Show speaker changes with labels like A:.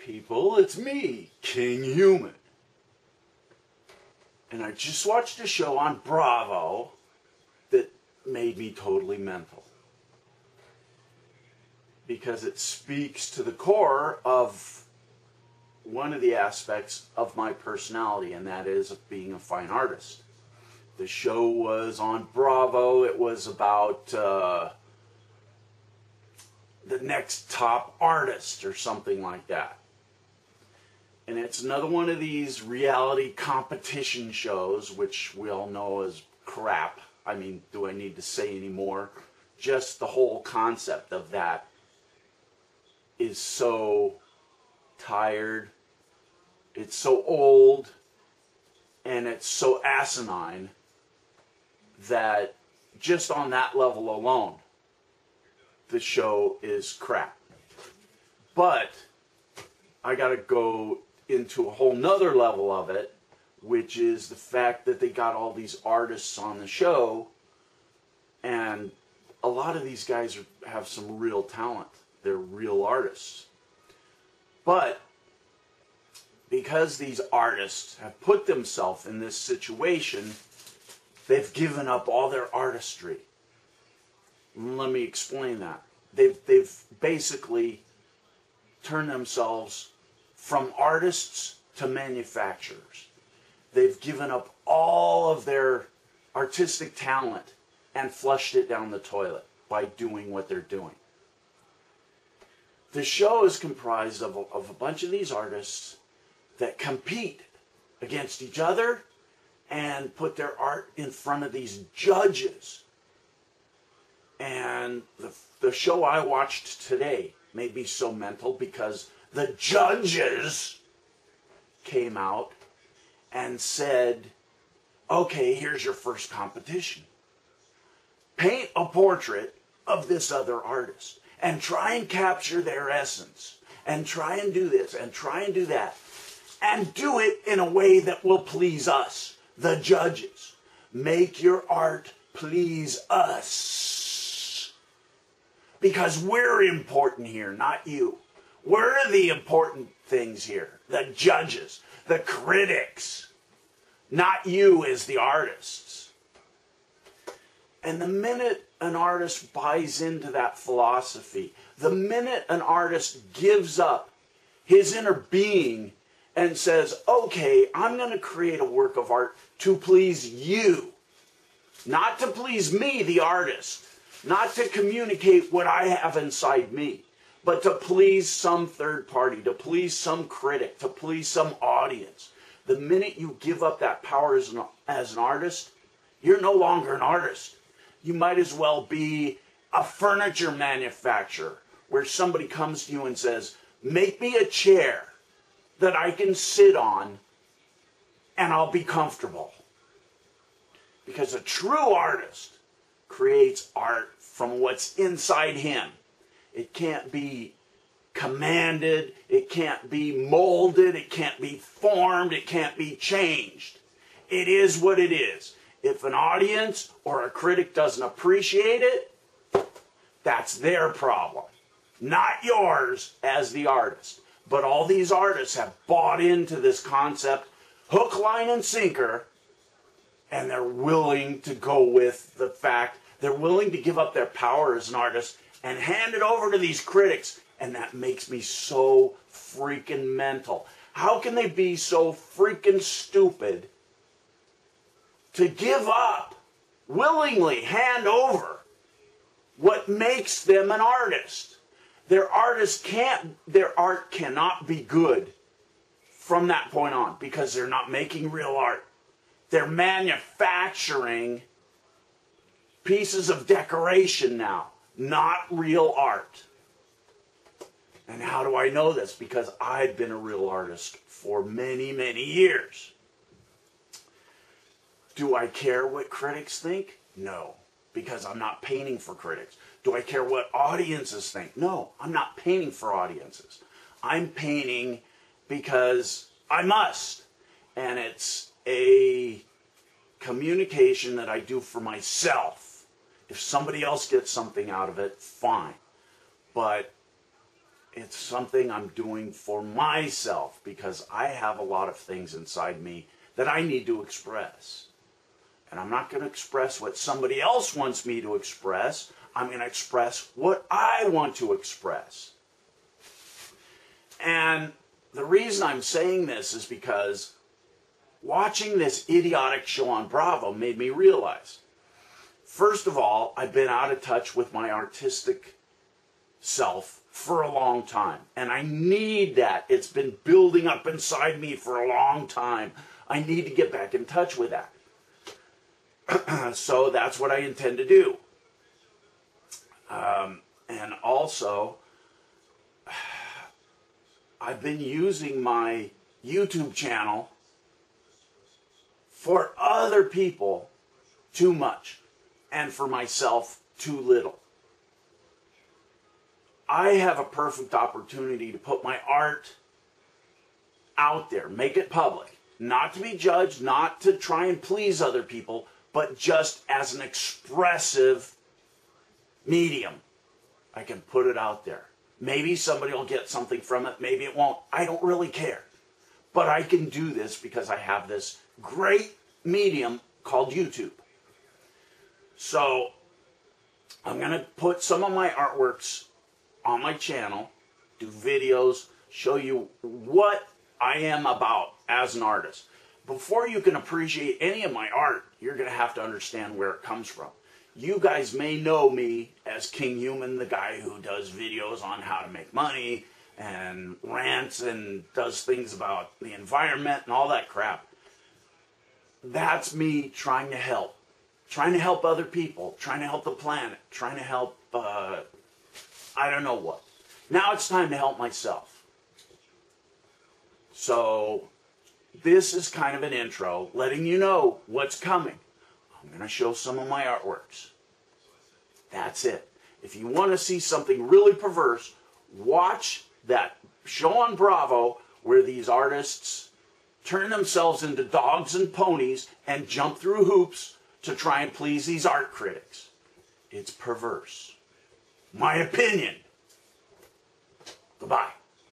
A: people, it's me, Kinghuman. And I just watched a show on Bravo that made me totally mental. Because it speaks to the core of one of the aspects of my personality, and that is of being a fine artist. The show was on Bravo. It was about the next top artist or something like that. And it's another one of these reality competition shows, which we all know is crap. I mean, do I need to say any more? Just the whole concept of that is so tired, it's so old, and it's so asinine that just on that level alone, the show is crap. But I gotta go into a whole nother level of it, which is the fact that they got all these artists on the show, and a lot of these guys have some real talent. They're real artists. But because these artists have put themselves in this situation, they've given up all their artistry. Let me explain that. They've basically turned themselves from artists to manufacturers. They've given up all of their artistic talent and flushed it down the toilet by doing what they're doing. The show is comprised of a bunch of these artists that compete against each other and put their art in front of these judges. And the show I watched today made me so mental because the judges came out and said, okay, here's your first competition. Paint a portrait of this other artist and try and capture their essence and try and do this and try and do that and do it in a way that will please us, the judges. Make your art please us. Because we're important here, not you. We're the important things here. The judges, the critics, not you as the artists. And the minute an artist buys into that philosophy, the minute an artist gives up his inner being and says, okay, I'm going to create a work of art to please you, not to please me, the artist, not to communicate what I have inside me, but to please some third party, to please some critic, to please some audience. The minute you give up that power as an artist, you're no longer an artist. You might as well be a furniture manufacturer where somebody comes to you and says, make me a chair that I can sit on and I'll be comfortable. Because a true artist creates art from what's inside him. It can't be commanded, it can't be molded, it can't be formed, it can't be changed. It is what it is. If an audience or a critic doesn't appreciate it, that's their problem, not yours as the artist. But all these artists have bought into this concept, hook, line, and sinker, and they're willing to go with the fact, they're willing to give up their power as an artist and hand it over to these critics, and that makes me so freaking mental. How can they be so freaking stupid to give up, willingly hand over what makes them an artist? Their art cannot be good from that point on because they're not making real art. They're manufacturing pieces of decoration now, not real art. And how do I know this? Because I've been a real artist for many, many years. Do I care what critics think? No, because I'm not painting for critics. Do I care what audiences think? No, I'm not painting for audiences. I'm painting because I must. And it's a communication that I do for myself. If somebody else gets something out of it, fine. But It's something I'm doing for myself because I have a lot of things inside me that I need to express. And I'm not going to express what somebody else wants me to express. I'm going to express what I want to express. And the reason I'm saying this is because watching this idiotic show on Bravo made me realize, first of all, I've been out of touch with my artistic self for a long time. And I need that. It's been building up inside me for a long time. I need to get back in touch with that. So that's what I intend to do. And also, I've been using my YouTube channel for other people too much, and for myself too little. I have a perfect opportunity to put my art out there, make it public, not to be judged, not to try and please other people, but just as an expressive medium. I can put it out there. Maybe somebody will get something from it, maybe it won't. I don't really care. But I can do this because I have this great medium called YouTube. So I'm going to put some of my artworks on my channel, do videos, show you what I am about as an artist. Before you can appreciate any of my art, you're going to have to understand where it comes from. You guys may know me as Kinghuman, the guy who does videos on how to make money and rants and does things about the environment and all that crap. That's me trying to help other people, trying to help the planet, trying to help, I don't know what. Now it's time to help myself. So this is kind of an intro, letting you know what's coming. I'm going to show some of my artworks. That's it. If you want to see something really perverse, watch that show on Bravo where these artists turn themselves into dogs and ponies and jump through hoops to try and please these art critics. It's perverse. My opinion. Goodbye.